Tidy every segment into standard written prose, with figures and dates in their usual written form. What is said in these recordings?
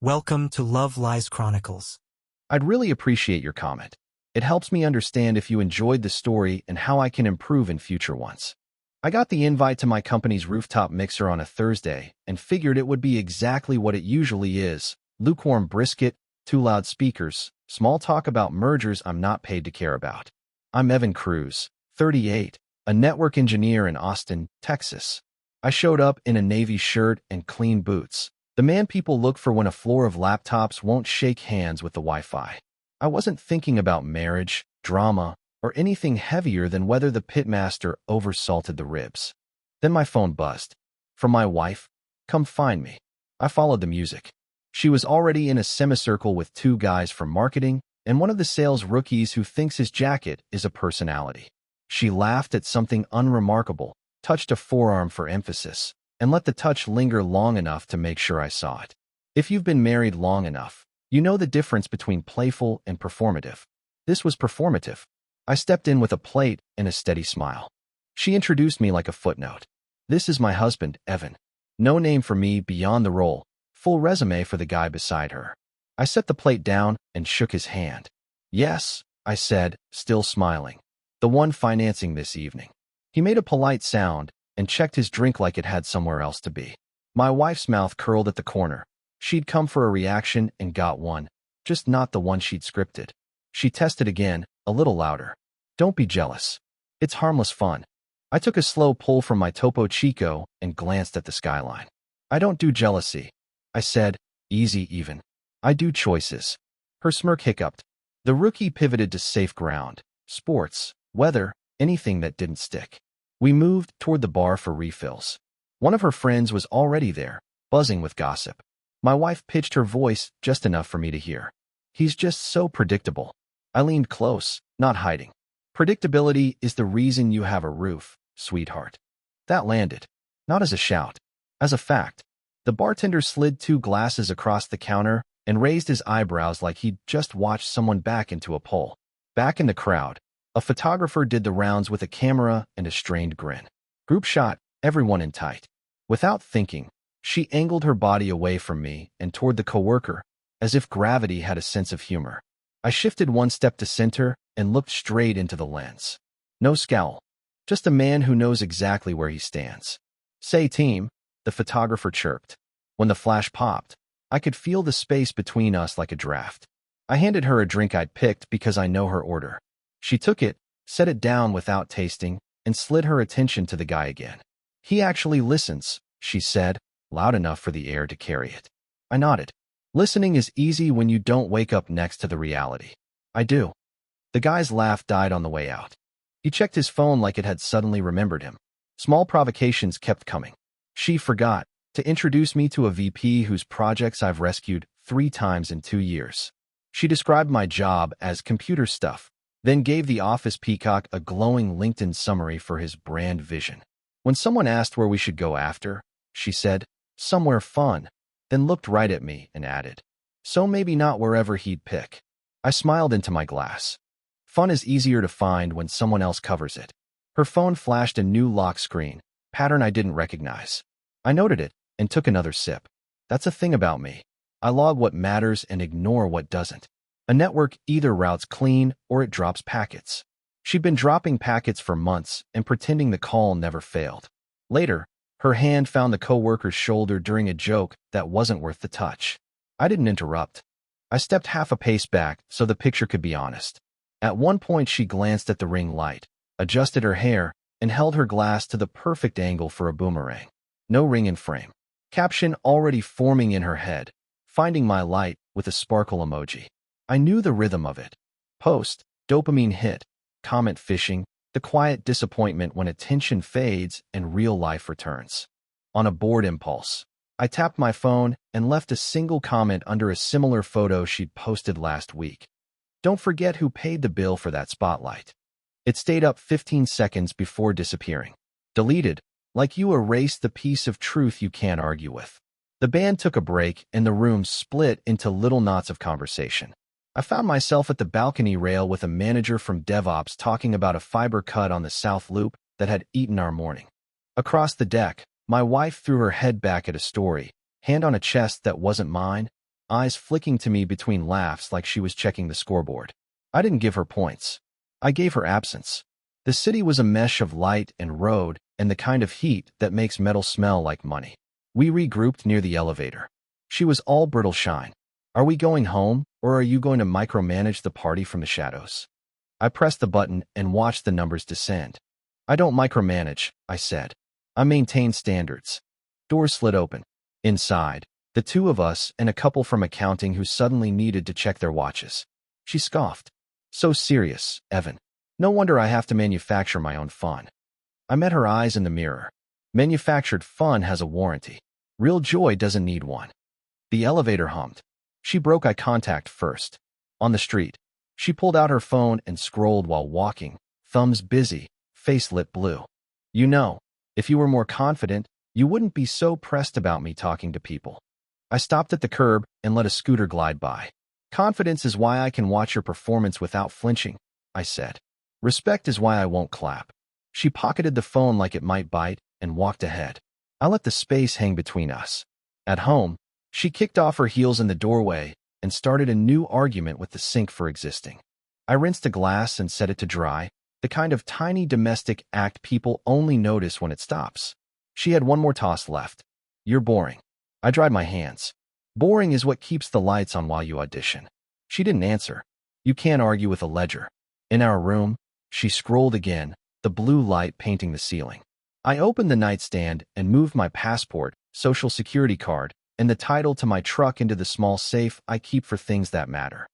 Welcome to Love Lies Chronicles. I'd really appreciate your comment. It helps me understand if you enjoyed the story and how I can improve in future ones. I got the invite to my company's rooftop mixer on a Thursday and figured it would be exactly what it usually is: lukewarm brisket, two loud speakers, small talk about mergers I'm not paid to care about. I'm Evan Cruz, 38, a network engineer in Austin, Texas. I showed up in a navy shirt and clean boots. The man people look for when a floor of laptops won't shake hands with the Wi-Fi. I wasn't thinking about marriage, drama, or anything heavier than whether the pitmaster oversalted the ribs. Then my phone buzzed. From my wife. "Come find me." I followed the music. She was already in a semicircle with two guys from marketing and one of the sales rookies who thinks his jacket is a personality. She laughed at something unremarkable, touched a forearm for emphasis, and let the touch linger long enough to make sure I saw it. If you've been married long enough, you know the difference between playful and performative. This was performative. I stepped in with a plate and a steady smile. She introduced me like a footnote. "This is my husband, Evan." No name for me beyond the role, full resume for the guy beside her. I set the plate down and shook his hand. "Yes," I said, still smiling. "The one financing this evening." He made a polite sound and checked his drink like it had somewhere else to be. My wife's mouth curled at the corner. She'd come for a reaction and got one, just not the one she'd scripted. She tested again, a little louder. "Don't be jealous. It's harmless fun." I took a slow pull from my Topo Chico and glanced at the skyline. "I don't do jealousy," I said, easy even. "I do choices." Her smirk hiccuped. The rookie pivoted to safe ground: sports, weather, anything that didn't stick. We moved toward the bar for refills. One of her friends was already there, buzzing with gossip. My wife pitched her voice just enough for me to hear. "He's just so predictable." I leaned close, not hiding. "Predictability is the reason you have a roof, sweetheart." That landed. Not as a shout, as a fact. The bartender slid two glasses across the counter and raised his eyebrows like he'd just watched someone back into a pole. Back in the crowd, a photographer did the rounds with a camera and a strained grin. Group shot, everyone in tight. Without thinking, she angled her body away from me and toward the coworker, as if gravity had a sense of humor. I shifted one step to center and looked straight into the lens. No scowl, just a man who knows exactly where he stands. "Say, team," the photographer chirped. When the flash popped, I could feel the space between us like a draft. I handed her a drink I'd picked because I know her order. She took it, set it down without tasting, and slid her attention to the guy again. "He actually listens," she said, loud enough for the air to carry it. I nodded. "Listening is easy when you don't wake up next to the reality." "I do." The guy's laugh died on the way out. He checked his phone like it had suddenly remembered him. Small provocations kept coming. She forgot to introduce me to a VP whose projects I've rescued 3 times in 2 years. She described my job as computer stuff, then gave the office peacock a glowing LinkedIn summary for his brand vision. When someone asked where we should go after, she said, "Somewhere fun," then looked right at me and added, "So maybe not wherever he'd pick." I smiled into my glass. Fun is easier to find when someone else covers it. Her phone flashed a new lock screen, pattern I didn't recognize. I noted it and took another sip. That's a thing about me. I log what matters and ignore what doesn't. A network either routes clean or it drops packets. She'd been dropping packets for months and pretending the call never failed. Later, her hand found the coworker's shoulder during a joke that wasn't worth the touch. I didn't interrupt. I stepped half a pace back so the picture could be honest. At one point, she glanced at the ring light, adjusted her hair, and held her glass to the perfect angle for a boomerang. No ring in frame. Caption already forming in her head. "Finding my light," with a sparkle emoji. I knew the rhythm of it. Post, dopamine hit, comment fishing, the quiet disappointment when attention fades and real life returns. On a bored impulse, I tapped my phone and left a single comment under a similar photo she'd posted last week. "Don't forget who paid the bill for that spotlight." It stayed up 15 seconds before disappearing. Deleted, like you erased the piece of truth you can't argue with. The band took a break and the room split into little knots of conversation. I found myself at the balcony rail with a manager from DevOps talking about a fiber cut on the South Loop that had eaten our morning. Across the deck, my wife threw her head back at a story, hand on a chest that wasn't mine. eyes flicking to me between laughs like she was checking the scoreboard. I didn't give her points. I gave her absence. The city was a mesh of light and road and the kind of heat that makes metal smell like money. We regrouped near the elevator. She was all brittle shine. Are we going home, or are you going to micromanage the party from the shadows? I pressed the button and watched the numbers descend. I don't micromanage, I said. I maintain standards. Doors slid open. Inside, the two of us and a couple from accounting who suddenly needed to check their watches. She scoffed. So serious, Evan. No wonder I have to manufacture my own fun. I met her eyes in the mirror. Manufactured fun has a warranty. Real joy doesn't need one. The elevator hummed. She broke eye contact first. On the street, she pulled out her phone and scrolled while walking, thumbs busy, face lit blue. You know, if you were more confident, you wouldn't be so pressed about me talking to people. I stopped at the curb and let a scooter glide by. Confidence is why I can watch your performance without flinching, I said. Respect is why I won't clap. She pocketed the phone like it might bite and walked ahead. I let the space hang between us. At home, she kicked off her heels in the doorway and started a new argument with the sink for existing. I rinsed a glass and set it to dry, the kind of tiny domestic act people only notice when it stops. She had one more toss left. You're boring. I dried my hands. Boring is what keeps the lights on while you audition. She didn't answer. You can't argue with a ledger. In our room, she scrolled again, the blue light painting the ceiling. I opened the nightstand and moved my passport, social security card, and the title to my truck into the small safe I keep for things that matter.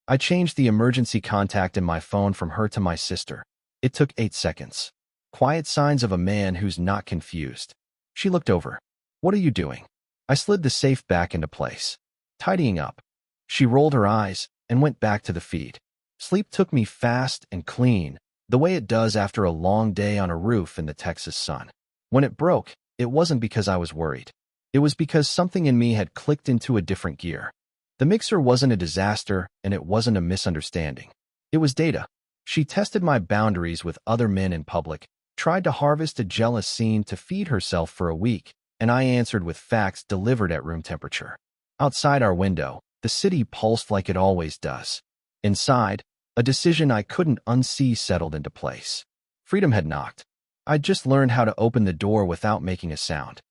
I changed the emergency contact in my phone from her to my sister. It took 8 seconds. Quiet signs of a man who's not confused. She looked over. What are you doing? I slid the safe back into place. Tidying up. She rolled her eyes and went back to the feed. Sleep took me fast and clean, the way it does after a long day on a roof in the Texas sun. When it broke, it wasn't because I was worried. It was because something in me had clicked into a different gear. The mixer wasn't a disaster, and it wasn't a misunderstanding. It was data. She tested my boundaries with other men in public, tried to harvest a jealous scene to feed herself for a week, and I answered with facts delivered at room temperature. Outside our window, the city pulsed like it always does. Inside, a decision I couldn't unsee settled into place. Freedom had knocked. I'd just learned how to open the door without making a sound.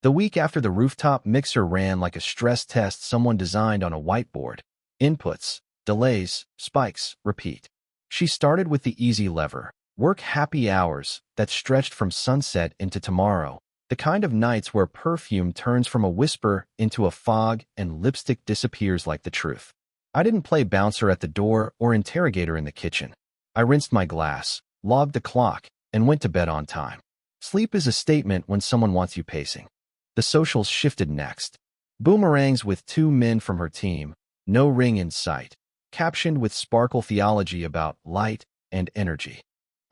The week after the rooftop mixer ran like a stress test someone designed on a whiteboard. Inputs, delays, spikes, repeat. She started with the easy lever, work happy hours that stretched from sunset into tomorrow, the kind of nights where perfume turns from a whisper into a fog and lipstick disappears like the truth. I didn't play bouncer at the door or interrogator in the kitchen. I rinsed my glass, logged the clock, and went to bed on time. Sleep is a statement when someone wants you pacing. The socials shifted next. Boomerangs with 2 men from her team, no ring in sight, captioned with sparkle theology about light and energy.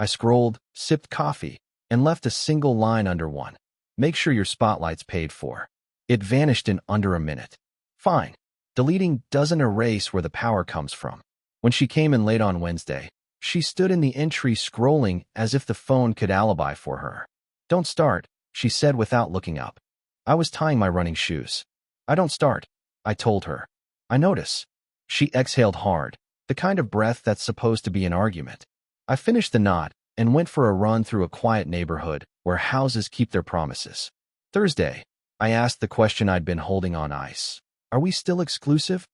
I scrolled, sipped coffee, and left a single line under one. Make sure your spotlight's paid for. It vanished in under a minute. Fine. Deleting doesn't erase where the power comes from. When she came in late on Wednesday, she stood in the entry scrolling as if the phone could alibi for her. Don't start, she said without looking up. I was tying my running shoes. I don't start, I told her. I notice. She exhaled hard, the kind of breath that's supposed to be an argument. I finished the knot and went for a run through a quiet neighborhood where houses keep their promises. Thursday, I asked the question I'd been holding on ice. Are we still exclusive?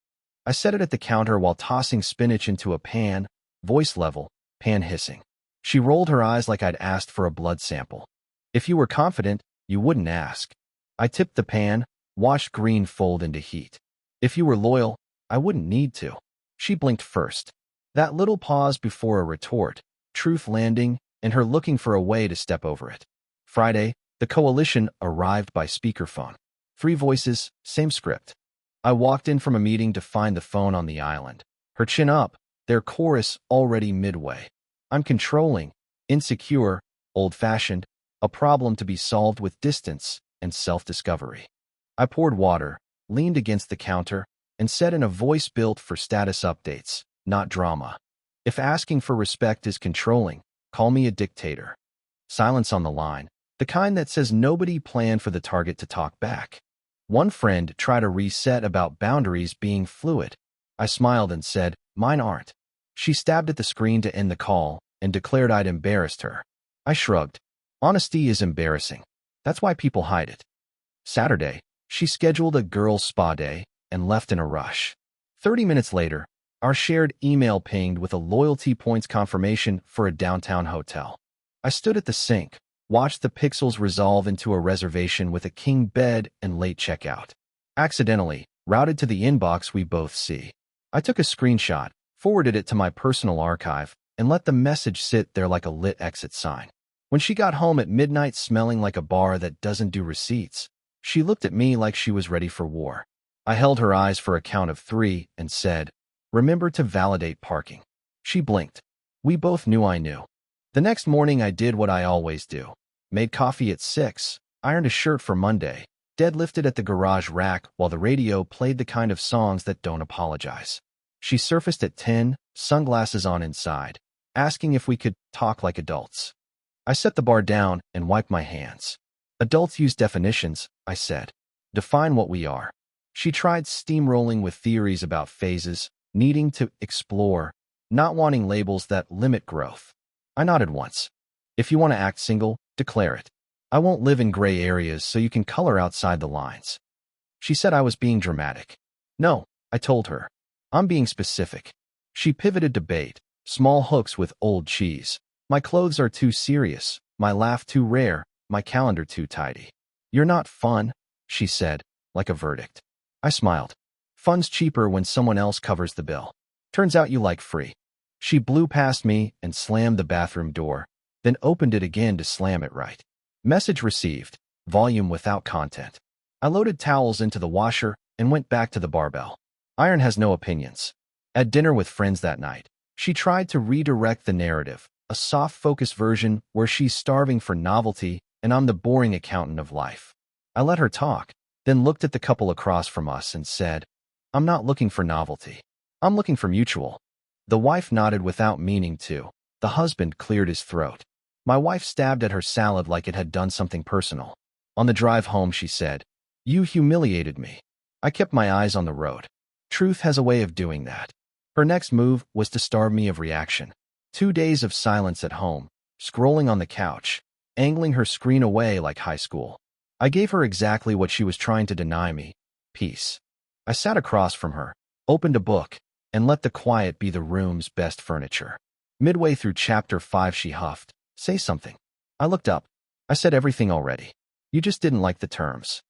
I set it at the counter while tossing spinach into a pan, voice level, pan hissing. She rolled her eyes like I'd asked for a blood sample. If you were confident, you wouldn't ask. I tipped the pan, watched green fold into heat. If you were loyal, I wouldn't need to. She blinked first. That little pause before a retort, truth landing, and her looking for a way to step over it. Friday, the coalition arrived by speakerphone. 3 voices, same script. I walked in from a meeting to find the phone on the island. Her chin up, their chorus already midway. I'm controlling, insecure, old-fashioned, a problem to be solved with distance and self-discovery. I poured water, leaned against the counter, and said in a voice built for status updates, not drama. If asking for respect is controlling, call me a dictator. Silence on the line, the kind that says nobody planned for the target to talk back. One friend tried a reset about boundaries being fluid. I smiled and said, "Mine aren't." She stabbed at the screen to end the call and declared I'd embarrassed her. I shrugged. Honesty is embarrassing. That's why people hide it. Saturday, she scheduled a girls' spa day and left in a rush. 30 minutes later, our shared email pinged with a loyalty points confirmation for a downtown hotel. I stood at the sink, watched the pixels resolve into a reservation with a king bed and late checkout. Accidentally, routed to the inbox we both see. I took a screenshot, forwarded it to my personal archive, and let the message sit there like a lit exit sign. When she got home at midnight smelling like a bar that doesn't do receipts, she looked at me like she was ready for war. I held her eyes for a count of 3 and said, "Remember to validate parking." She blinked. We both knew I knew. The next morning I did what I always do. Made coffee at 6, ironed a shirt for Monday, deadlifted at the garage rack while the radio played the kind of songs that don't apologize. She surfaced at 10, sunglasses on inside, asking if we could talk like adults. I set the bar down and wiped my hands. Adults use definitions, I said. Define what we are. She tried steamrolling with theories about phases, needing to explore, not wanting labels that limit growth. I nodded once. If you want to act single, declare it. I won't live in gray areas so you can color outside the lines. She said I was being dramatic. No, I told her. I'm being specific. She pivoted to bait, small hooks with old cheese. My clothes are too serious, my laugh too rare, my calendar too tidy. You're not fun, she said, like a verdict. I smiled. Fun's cheaper when someone else covers the bill. Turns out you like free. She blew past me and slammed the bathroom door, then opened it again to slam it right. Message received, volume without content. I loaded towels into the washer and went back to the barbell. Iron has no opinions. At dinner with friends that night, she tried to redirect the narrative, a soft-focused version where she's starving for novelty and I'm the boring accountant of life. I let her talk, then looked at the couple across from us and said, "I'm not looking for novelty. I'm looking for mutual." The wife nodded without meaning to. The husband cleared his throat. My wife stabbed at her salad like it had done something personal. On the drive home, she said, "You humiliated me." I kept my eyes on the road. Truth has a way of doing that. Her next move was to starve me of reaction. 2 days of silence at home, scrolling on the couch, angling her screen away like high school. I gave her exactly what she was trying to deny me, peace. I sat across from her, opened a book, and let the quiet be the room's best furniture. Midway through chapter 5 she huffed, "Say something." I looked up. I said everything already. You just didn't like the terms.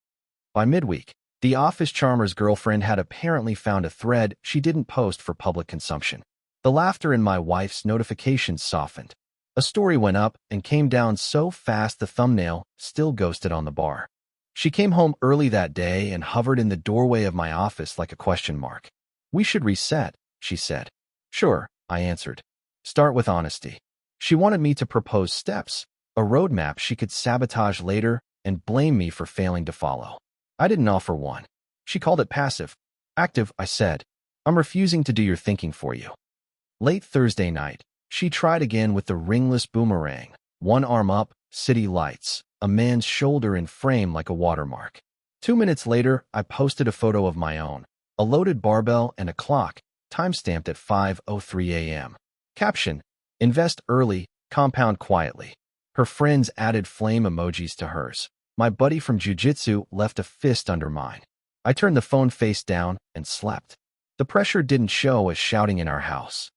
By midweek, the office charmer's girlfriend had apparently found a thread she didn't post for public consumption. The laughter in my wife's notifications softened. A story went up and came down so fast the thumbnail still ghosted on the bar. She came home early that day and hovered in the doorway of my office like a question mark. "We should reset," she said. "Sure," I answered. "Start with honesty." She wanted me to propose steps, a roadmap she could sabotage later and blame me for failing to follow. I didn't offer one. She called it passive. "Active," I said. "I'm refusing to do your thinking for you." Late Thursday night, she tried again with the ringless boomerang, one arm up, city lights, a man's shoulder in frame like a watermark. 2 minutes later, I posted a photo of my own, a loaded barbell and a clock, timestamped at 5:03 a.m. Caption: "Invest early, compound quietly." Her friends added flame emojis to hers. My buddy from jiu-jitsu left a fist under mine. I turned the phone face down and slept. The pressure didn't show as shouting in our house.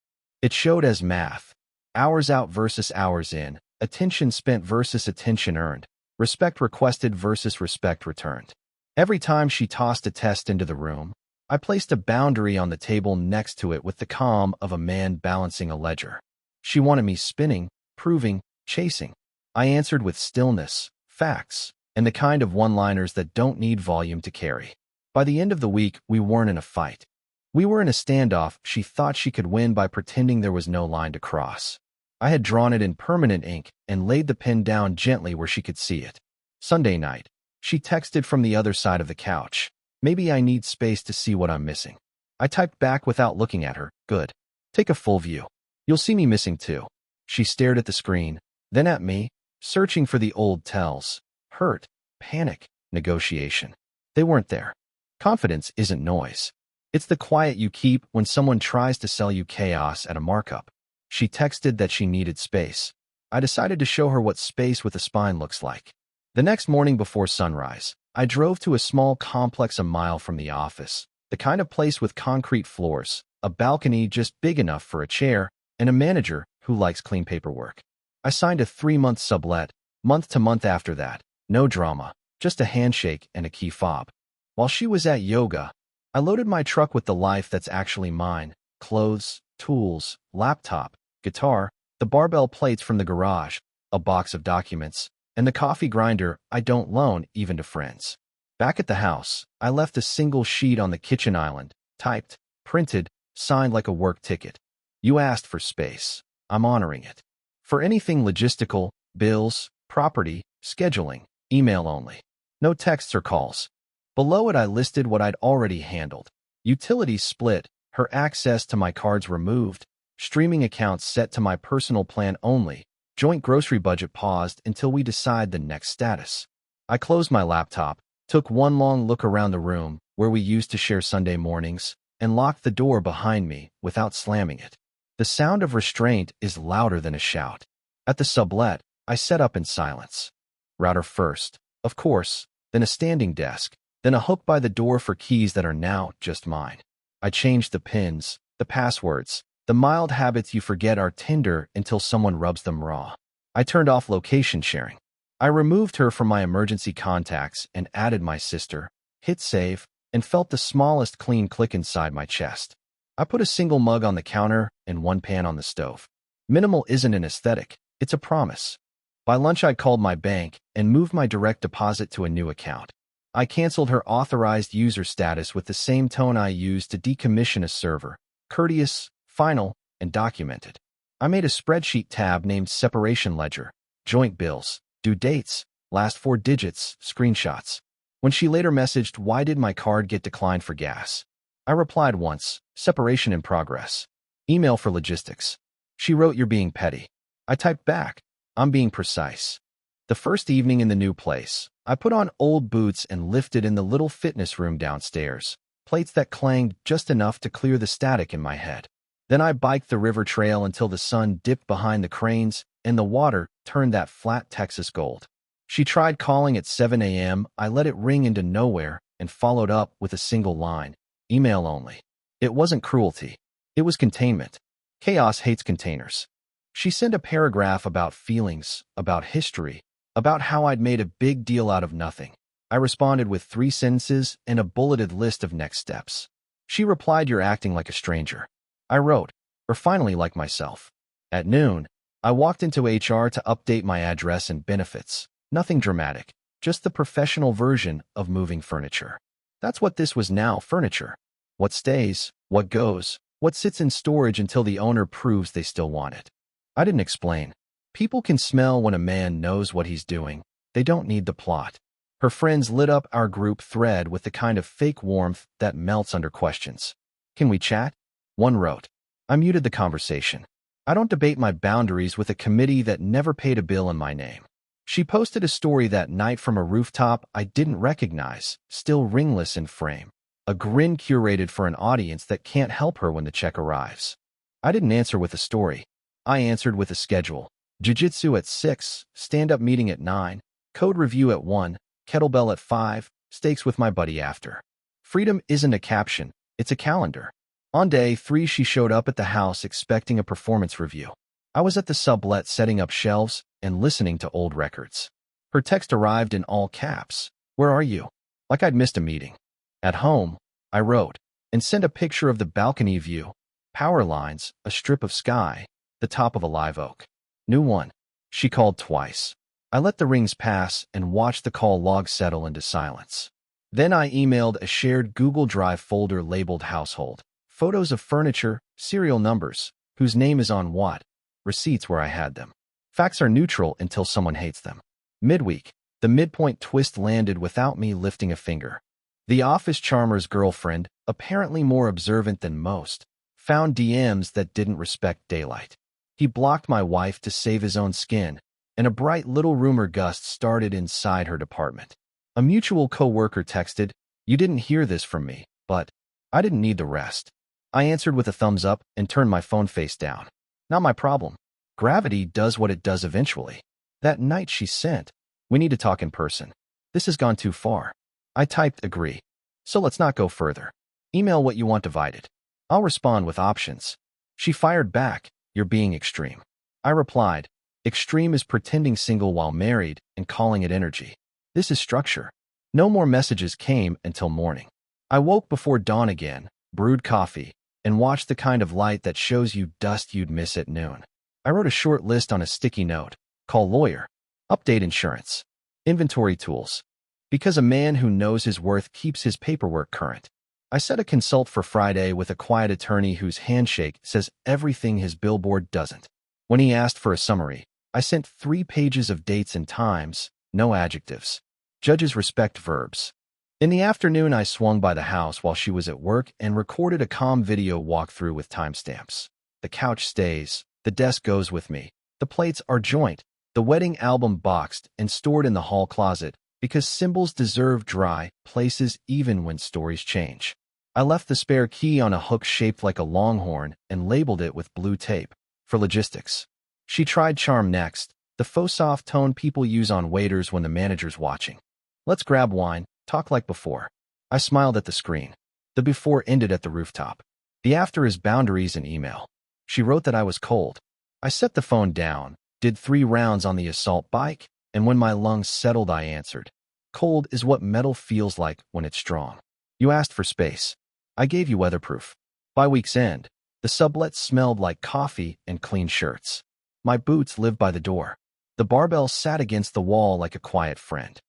It showed as math. Hours out versus hours in, attention spent versus attention earned, respect requested versus respect returned. Every time she tossed a test into the room, I placed a boundary on the table next to it with the calm of a man balancing a ledger. She wanted me spinning, proving, chasing. I answered with stillness, facts, and the kind of one-liners that don't need volume to carry. By the end of the week, we weren't in a fight. We were in a standoff she thought she could win by pretending there was no line to cross. I had drawn it in permanent ink and laid the pen down gently where she could see it. Sunday night, she texted from the other side of the couch. "Maybe I need space to see what I'm missing." I typed back without looking at her. "Good. Take a full view. You'll see me missing too." She stared at the screen, then at me, searching for the old tells. Hurt, panic, negotiation. They weren't there. Confidence isn't noise. It's the quiet you keep when someone tries to sell you chaos at a markup. She texted that she needed space. I decided to show her what space with a spine looks like. The next morning before sunrise, I drove to a small complex a mile from the office, the kind of place with concrete floors, a balcony just big enough for a chair, and a manager who likes clean paperwork. I signed a 3-month sublet, month to month after that. No drama, just a handshake and a key fob. While she was at yoga, I loaded my truck with the life that's actually mine: clothes, tools, laptop, guitar, the barbell plates from the garage, a box of documents, and the coffee grinder I don't loan even to friends. Back at the house, I left a single sheet on the kitchen island, typed, printed, signed like a work ticket. You asked for space. I'm honoring it. For anything logistical, bills, property, scheduling, email only. No texts or calls. Below it I listed what I'd already handled. Utilities split, her access to my cards removed, streaming accounts set to my personal plan only, joint grocery budget paused until we decide the next status. I closed my laptop, took one long look around the room, where we used to share Sunday mornings, and locked the door behind me without slamming it. The sound of restraint is louder than a shout. At the sublet, I set up in silence. Router first, of course, then a standing desk, then a hook by the door for keys that are now just mine. I changed the pins, the passwords, the mild habits you forget are tender until someone rubs them raw. I turned off location sharing. I removed her from my emergency contacts and added my sister, hit save, and felt the smallest clean click inside my chest. I put a single mug on the counter and one pan on the stove. Minimal isn't an aesthetic, it's a promise. By lunch I called my bank and moved my direct deposit to a new account. I canceled her authorized user status with the same tone I used to decommission a server: courteous, final, and documented. I made a spreadsheet tab named Separation Ledger, joint bills, due dates, last 4 digits, screenshots. When she later messaged, "Why did my card get declined for gas?" I replied once, "Separation in progress. Email for logistics." She wrote, "You're being petty." I typed back, "I'm being precise." The first evening in the new place, I put on old boots and lifted in the little fitness room downstairs, plates that clanged just enough to clear the static in my head. Then I biked the river trail until the sun dipped behind the cranes and the water turned that flat Texas gold. She tried calling at 7 a.m. I let it ring into nowhere and followed up with a single line: email only. It wasn't cruelty. It was containment. Chaos hates containers. She sent a paragraph about feelings, about history, about how I'd made a big deal out of nothing. I responded with 3 sentences and a bulleted list of next steps. She replied, "You're acting like a stranger." I wrote, "Or finally like myself." At noon, I walked into HR to update my address and benefits. Nothing dramatic, just the professional version of moving furniture. That's what this was now: furniture. What stays, what goes, what sits in storage until the owner proves they still want it. I didn't explain. People can smell when a man knows what he's doing. They don't need the plot. Her friends lit up our group thread with the kind of fake warmth that melts under questions. "Can we chat?" One wrote. I muted the conversation. I don't debate my boundaries with a committee that never paid a bill in my name. She posted a story that night from a rooftop I didn't recognize, still ringless in frame. A grin curated for an audience that can't help her when the check arrives. I didn't answer with a story. I answered with a schedule. Jiu-jitsu at 6, stand-up meeting at 9, code review at 1, kettlebell at 5, steaks with my buddy after. Freedom isn't a caption, it's a calendar. On day 3, she showed up at the house expecting a performance review. I was at the sublet setting up shelves and listening to old records. Her text arrived in all caps. "Where are you?" Like I'd missed a meeting. "At home," I wrote, and sent a picture of the balcony view, power lines, a strip of sky, the top of a live oak. New one. She called twice. I let the rings pass and watched the call log settle into silence. Then I emailed a shared Google Drive folder labeled household. Photos of furniture, serial numbers, whose name is on what, receipts where I had them. Facts are neutral until someone hates them. Midweek, the midpoint twist landed without me lifting a finger. The office charmer's girlfriend, apparently more observant than most, found DMs that didn't respect daylight. He blocked my wife to save his own skin, and a bright little rumor gust started inside her department. A mutual co-worker texted, You didn't hear this from me, but I didn't need the rest. I answered with a thumbs up and turned my phone face down. Not my problem. Gravity does what it does eventually. That night she sent, "We need to talk in person. This has gone too far." I typed agree. "So let's not go further. Email what you want divided. I'll respond with options." She fired back, "You're being extreme." I replied, "Extreme is pretending single while married and calling it energy. This is structure." No more messages came until morning. I woke before dawn again, brewed coffee, and watched the kind of light that shows you dust you'd miss at noon. I wrote a short list on a sticky note. Call lawyer. Update insurance. Inventory tools. Because a man who knows his worth keeps his paperwork current. I set a consult for Friday with a quiet attorney whose handshake says everything his billboard doesn't. When he asked for a summary, I sent 3 pages of dates and times, no adjectives. Judges respect verbs. In the afternoon, I swung by the house while she was at work and recorded a calm video walkthrough with timestamps. The couch stays, the desk goes with me, the plates are joint, the wedding album boxed and stored in the hall closet, because symbols deserve dry places even when stories change. I left the spare key on a hook shaped like a longhorn and labeled it with blue tape, for logistics. She tried charm next, the faux soft tone people use on waiters when the manager's watching. "Let's grab wine, talk like before." I smiled at the screen. The before ended at the rooftop. The after is boundaries and email. She wrote that I was cold. I set the phone down, did 3 rounds on the assault bike, and when my lungs settled, I answered. "Cold is what metal feels like when it's strong. You asked for space. I gave you weatherproof." By week's end, the sublet smelled like coffee and clean shirts. My boots lived by the door. The barbell sat against the wall like a quiet friend.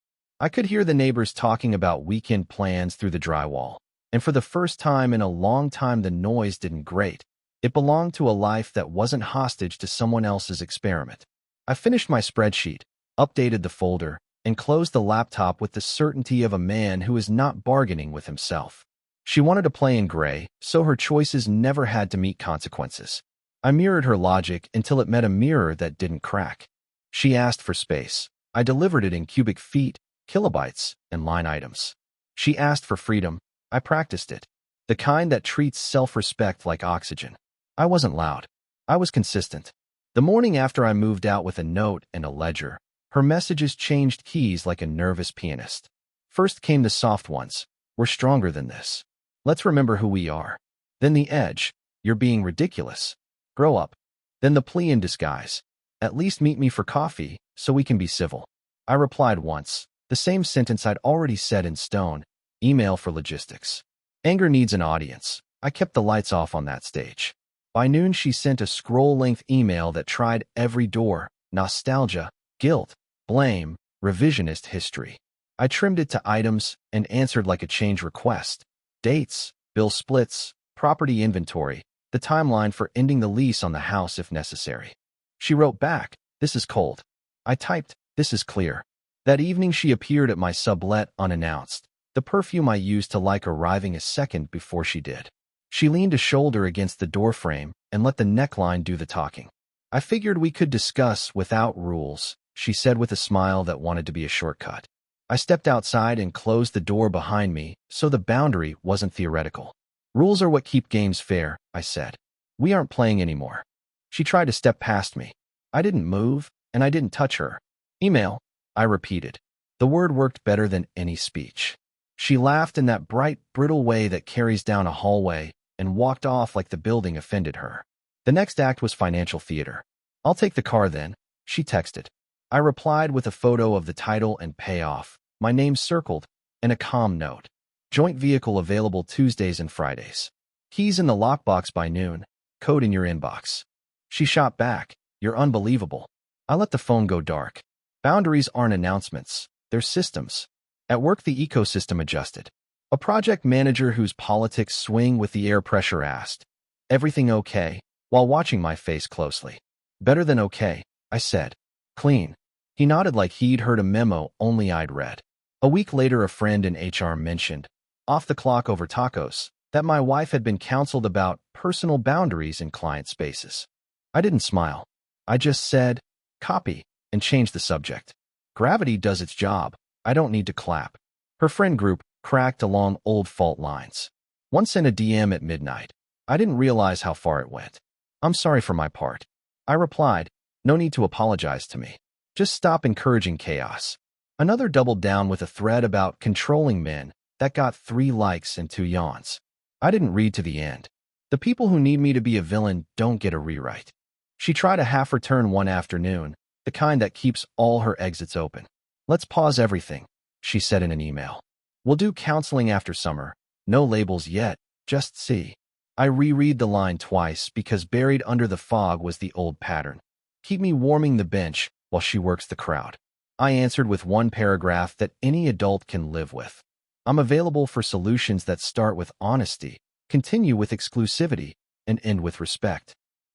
I could hear the neighbors talking about weekend plans through the drywall, and for the first time in a long time the noise didn't grate. It belonged to a life that wasn't hostage to someone else's experiment. I finished my spreadsheet, updated the folder, and closed the laptop with the certainty of a man who is not bargaining with himself. She wanted to play in gray, so her choices never had to meet consequences. I mirrored her logic until it met a mirror that didn't crack. She asked for space. I delivered it in cubic feet, kilobytes, and line items. She asked for freedom. I practiced it. The kind that treats self-respect like oxygen. I wasn't loud. I was consistent. The morning after I moved out with a note and a ledger, her messages changed keys like a nervous pianist. First came the soft ones. "We're stronger than this. Let's remember who we are." Then the edge. "You're being ridiculous. Grow up." Then the plea in disguise. "At least meet me for coffee, so we can be civil." I replied once, the same sentence I'd already set in stone. Email for logistics. Anger needs an audience. I kept the lights off on that stage. By noon, she sent a scroll-length email that tried every door: nostalgia, guilt, blame, revisionist history. I trimmed it to items and answered like a change request. Dates, bill splits, property inventory, the timeline for ending the lease on the house if necessary. She wrote back, "This is cold." I typed, "This is clear." That evening she appeared at my sublet unannounced, the perfume I used to like arriving a second before she did. She leaned a shoulder against the doorframe and let the neckline do the talking. "I figured we could discuss without rules," she said with a smile that wanted to be a shortcut. I stepped outside and closed the door behind me, so the boundary wasn't theoretical. "Rules are what keep games fair," I said. "We aren't playing anymore." She tried to step past me. I didn't move, and I didn't touch her. "Email," I repeated. The word worked better than any speech. She laughed in that bright, brittle way that carries down a hallway and walked off like the building offended her. The next act was financial theater. "I'll take the car then," she texted. I replied with a photo of the title and payoff, my name circled, and a calm note. "Joint vehicle available Tuesdays and Fridays. Keys in the lockbox by noon. Code in your inbox." She shot back, "You're unbelievable." I let the phone go dark. Boundaries aren't announcements, they're systems. At work, the ecosystem adjusted. A project manager whose politics swing with the air pressure asked, "Everything okay?" while watching my face closely. "Better than okay," I said. "Clean." He nodded like he'd heard a memo only I'd read. A week later, a friend in HR mentioned, off the clock over tacos, that my wife had been counseled about personal boundaries in client spaces. I didn't smile. I just said, "Copy," and changed the subject. Gravity does its job. I don't need to clap. Her friend group cracked along old fault lines. One sent a DM at midnight. I didn't realize how far it went. I'm sorry for my part. I replied, no need to apologize to me. Just stop encouraging chaos. Another doubled down with a thread about controlling men that got 3 likes and 2 yawns. I didn't read to the end. The people who need me to be a villain don't get a rewrite. She tried a half return one afternoon, the kind that keeps all her exits open. Let's pause everything, she said in an email. We'll do counseling after summer. No labels yet, just see. I reread the line twice because buried under the fog was the old pattern. Keep me warming the bench while she works the crowd. I answered with one paragraph that any adult can live with. I'm available for solutions that start with honesty, continue with exclusivity, and end with respect.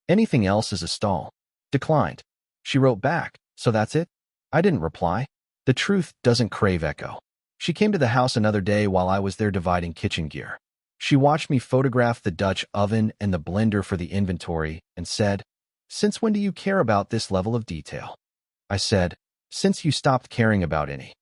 Anything else is a stall. Declined. She wrote back, so that's it? I didn't reply. The truth doesn't crave echo. She came to the house another day while I was there dividing kitchen gear. She watched me photograph the Dutch oven and the blender for the inventory and said, "Since when do you care about this level of detail?" I said, "Since you stopped caring about any."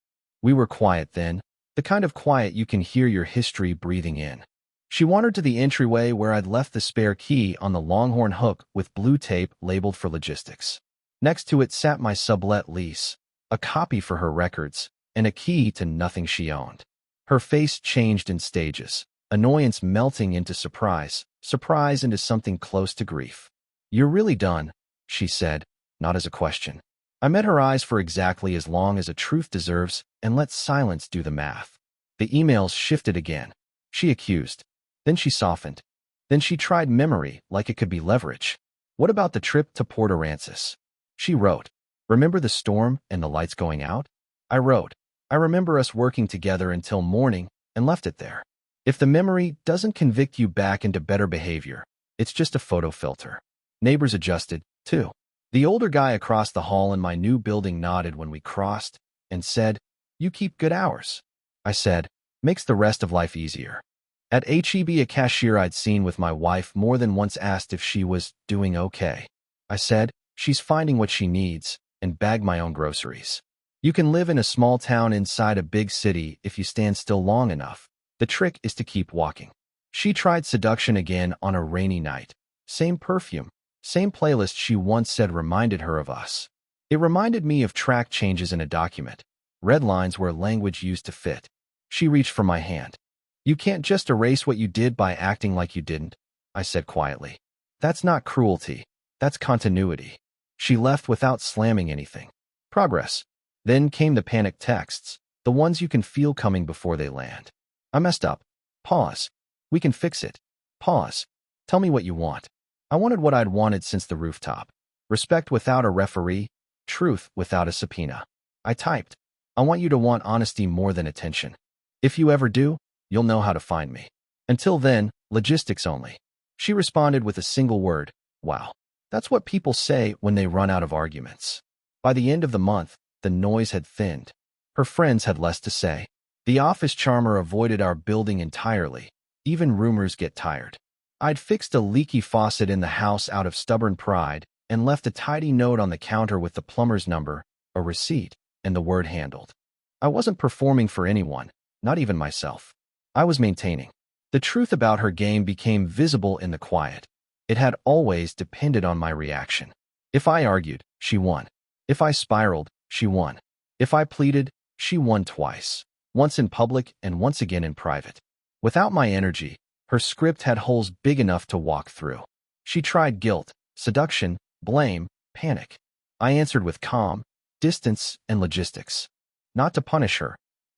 We were quiet then, the kind of quiet you can hear your history breathing in. She wandered to the entryway where I'd left the spare key on the Longhorn hook with blue tape labeled for logistics. Next to it sat my sublet lease, a copy for her records, and a key to nothing she owned. Her face changed in stages, annoyance melting into surprise, surprise into something close to grief. "You're really done," she said, not as a question. I met her eyes for exactly as long as a truth deserves and let silence do the math. The emails shifted again. She accused. Then she softened. Then she tried memory like it could be leverage. What about the trip to Port Aransas? She wrote, "Remember the storm and the lights going out?" I wrote, "I remember us working together until morning," and left it there. If the memory doesn't convict you back into better behavior, it's just a photo filter. Neighbors adjusted, too. The older guy across the hall in my new building nodded when we crossed and said, "You keep good hours." I said, "Makes the rest of life easier." At HEB, a cashier I'd seen with my wife more than once asked if she was doing okay. I said, "She's finding what she needs," and bagged my own groceries. You can live in a small town inside a big city if you stand still long enough. The trick is to keep walking. She tried seduction again on a rainy night. Same perfume, same playlist she once said reminded her of us. It reminded me of track changes in a document, red lines where language used to fit. She reached for my hand. "You can't just erase what you did by acting like you didn't," I said quietly. "That's not cruelty. That's continuity." She left without slamming anything. Progress. Then came the panic texts, the ones you can feel coming before they land. "I messed up." Pause. "We can fix it." Pause. "Tell me what you want." I wanted what I'd wanted since the rooftop. Respect without a referee, truth without a subpoena. I typed, "I want you to want honesty more than attention. If you ever do, you'll know how to find me. Until then, logistics only." She responded with a single word, "Wow." That's what people say when they run out of arguments. By the end of the month, the noise had thinned. Her friends had less to say. The office charmer avoided our building entirely. Even rumors get tired. I'd fixed a leaky faucet in the house out of stubborn pride and left a tidy note on the counter with the plumber's number, a receipt, and the word handled. I wasn't performing for anyone, not even myself. I was maintaining. The truth about her game became visible in the quiet. It had always depended on my reaction. If I argued, she won. If I spiraled, she won. If I pleaded, she won twice. Once in public and once again in private. Without my energy, her script had holes big enough to walk through. She tried guilt, seduction, blame, panic. I answered with calm, distance, and logistics. Not to punish her.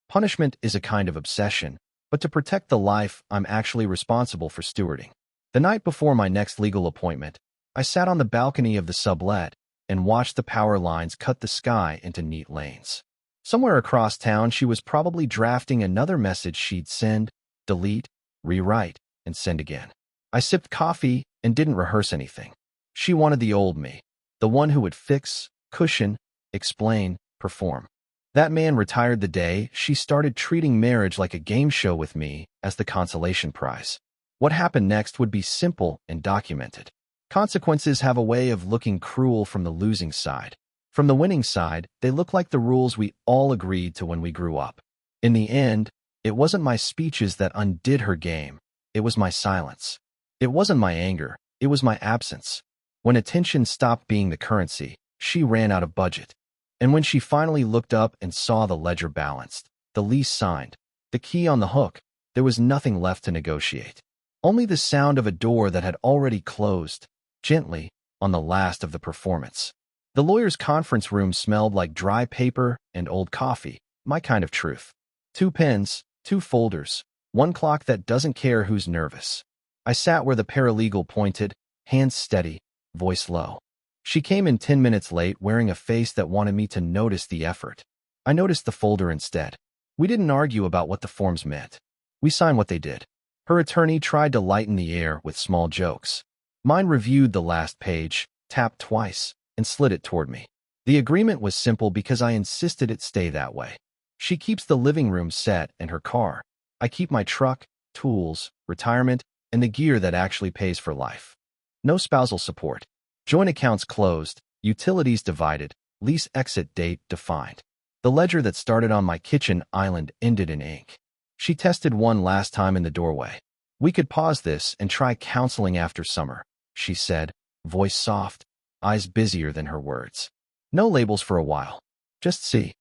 Punishment is a kind of obsession, but to protect the life I'm actually responsible for stewarding. The night before my next legal appointment, I sat on the balcony of the sublet and watched the power lines cut the sky into neat lanes. Somewhere across town, she was probably drafting another message she'd send, delete, rewrite, and send again. I sipped coffee and didn't rehearse anything. She wanted the old me, the one who would fix, cushion, explain, perform. That man retired the day she started treating marriage like a game show with me as the consolation prize. What happened next would be simple and documented. Consequences have a way of looking cruel from the losing side. From the winning side, they look like the rules we all agreed to when we grew up. In the end, It wasn't my speeches that undid her game. It was my silence. It wasn't my anger. It was my absence. When attention stopped being the currency, she ran out of budget. And when she finally looked up and saw the ledger balanced, the lease signed, the key on the hook, there was nothing left to negotiate. Only the sound of a door that had already closed, gently, on the last of the performance. The lawyer's conference room smelled like dry paper and old coffee, my kind of truth. 2 pens, 2 folders, 1 clock that doesn't care who's nervous. I sat where the paralegal pointed, hands steady, voice low. She came in 10 minutes late wearing a face that wanted me to notice the effort. I noticed the folder instead. We didn't argue about what the forms meant. We signed what they did. Her attorney tried to lighten the air with small jokes. Mine reviewed the last page, tapped twice, and slid it toward me. The agreement was simple because I insisted it stay that way. She keeps the living room set and her car. I keep my truck, tools, retirement, and the gear that actually pays for life. No spousal support. Joint accounts closed, utilities divided, lease exit date defined. The ledger that started on my kitchen island ended in ink. She tested one last time in the doorway. We could pause this and try counseling after summer, she said, voice soft, eyes busier than her words. No labels for a while. Just see.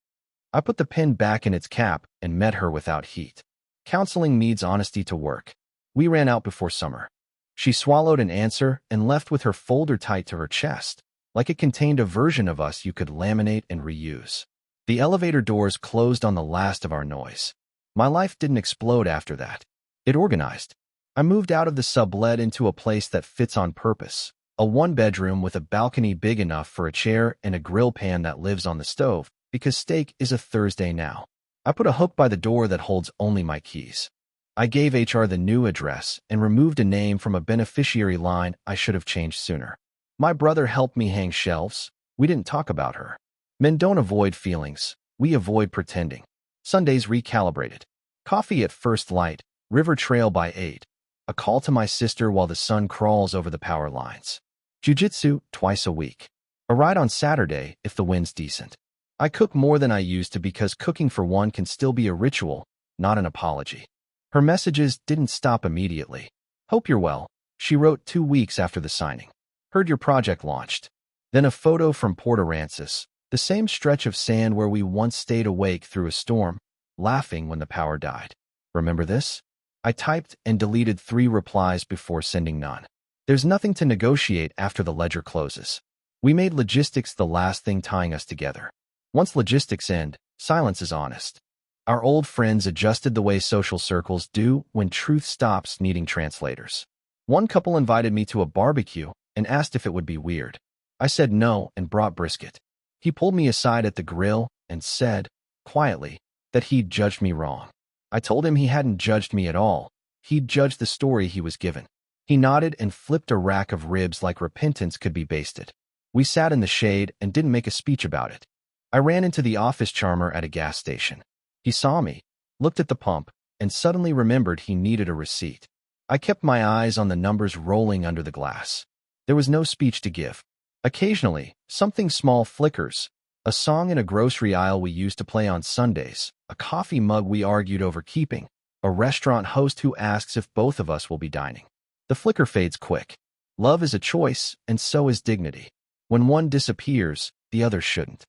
I put the pen back in its cap and met her without heat. Counseling needs honesty to work. We ran out before summer. She swallowed an answer and left with her folder tight to her chest, like it contained a version of us you could laminate and reuse. The elevator doors closed on the last of our noise. My life didn't explode after that. It organized. I moved out of the sublet into a place that fits on purpose, a 1-bedroom with a balcony big enough for a chair and a grill pan that lives on the stove, because steak is a Thursday now. I put a hook by the door that holds only my keys. I gave HR the new address and removed a name from a beneficiary line I should have changed sooner. My brother helped me hang shelves. We didn't talk about her. Men don't avoid feelings. We avoid pretending. Sundays recalibrated. Coffee at first light, river trail by 8. A call to my sister while the sun crawls over the power lines. Jiu-jitsu twice a week. A ride on Saturday if the wind's decent. I cook more than I used to because cooking for one can still be a ritual, not an apology. Her messages didn't stop immediately. Hope you're well, she wrote 2 weeks after the signing. Heard your project launched. Then a photo from Port Aransas, the same stretch of sand where we once stayed awake through a storm, laughing when the power died. Remember this? I typed and deleted 3 replies before sending none. There's nothing to negotiate after the ledger closes. We made logistics the last thing tying us together. Once logistics end, silence is honest. Our old friends adjusted the way social circles do when truth stops needing translators. One couple invited me to a barbecue and asked if it would be weird. I said no and brought brisket. He pulled me aside at the grill and said, quietly, that he'd judged me wrong. I told him he hadn't judged me at all. He'd judged the story he was given. He nodded and flipped a rack of ribs like repentance could be basted. We sat in the shade and didn't make a speech about it. I ran into the office charmer at a gas station. He saw me, looked at the pump, and suddenly remembered he needed a receipt. I kept my eyes on the numbers rolling under the glass. There was no speech to give. Occasionally, something small flickers. A song in a grocery aisle we used to play on Sundays, a coffee mug we argued over keeping, a restaurant host who asks if both of us will be dining. The flicker fades quick. Love is a choice, and so is dignity. When one disappears, the other shouldn't.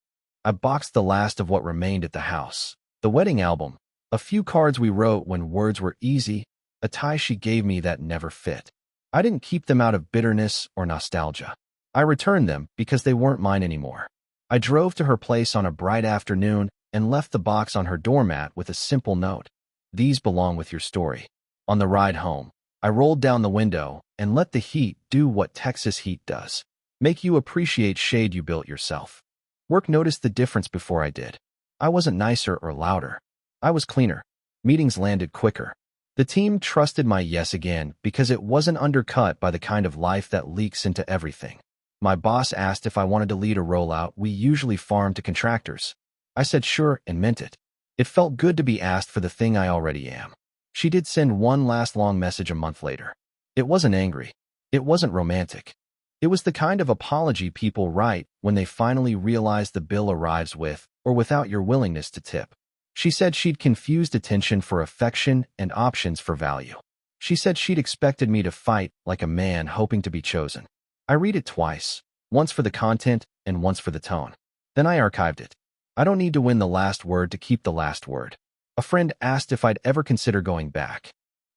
I boxed the last of what remained at the house. The wedding album, a few cards we wrote when words were easy, a tie she gave me that never fit. I didn't keep them out of bitterness or nostalgia. I returned them because they weren't mine anymore. I drove to her place on a bright afternoon and left the box on her doormat with a simple note. These belong with your story. On the ride home, I rolled down the window and let the heat do what Texas heat does. Make you appreciate shade you built yourself. Work noticed the difference before I did. I wasn't nicer or louder. I was cleaner. Meetings landed quicker. The team trusted my yes again because it wasn't undercut by the kind of life that leaks into everything. My boss asked if I wanted to lead a rollout we usually farm to contractors. I said sure and meant it. It felt good to be asked for the thing I already am. She did send one last long message a month later. It wasn't angry. It wasn't romantic. It was the kind of apology people write when they finally realize the bill arrives with or without your willingness to tip. She said she'd confused attention for affection and options for value. She said she'd expected me to fight like a man hoping to be chosen. I read it twice, once for the content and once for the tone. Then I archived it. I don't need to win the last word to keep the last word. A friend asked if I'd ever consider going back.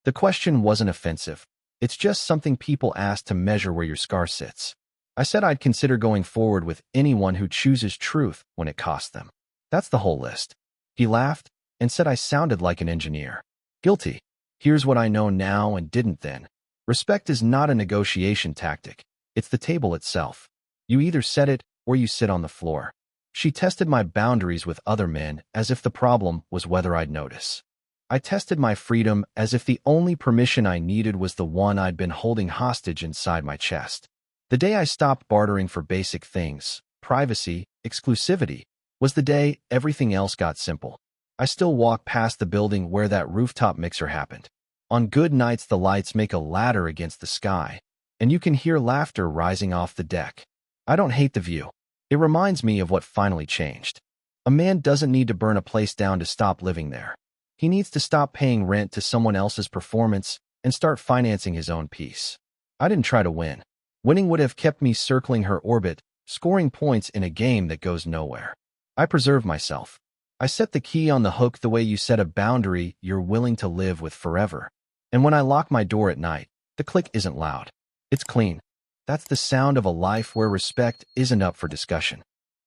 The question wasn't offensive. It's just something people ask to measure where your scar sits. I said I'd consider going forward with anyone who chooses truth when it costs them. That's the whole list. He laughed and said I sounded like an engineer. Guilty. Here's what I know now and didn't then. Respect is not a negotiation tactic. It's the table itself. You either set it or you sit on the floor. She tested my boundaries with other men as if the problem was whether I'd notice. I tested my freedom as if the only permission I needed was the one I'd been holding hostage inside my chest. The day I stopped bartering for basic things, privacy, exclusivity, was the day everything else got simple. I still walk past the building where that rooftop mixer happened. On good nights, the lights make a ladder against the sky, and you can hear laughter rising off the deck. I don't hate the view. It reminds me of what finally changed. A man doesn't need to burn a place down to stop living there. He needs to stop paying rent to someone else's performance and start financing his own peace. I didn't try to win. Winning would have kept me circling her orbit, scoring points in a game that goes nowhere. I preserved myself. I set the key on the hook the way you set a boundary you're willing to live with forever. And when I lock my door at night, the click isn't loud. It's clean. That's the sound of a life where respect isn't up for discussion.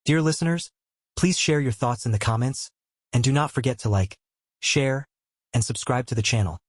Dear listeners, please share your thoughts in the comments, and do not forget to like, share, and subscribe to the channel.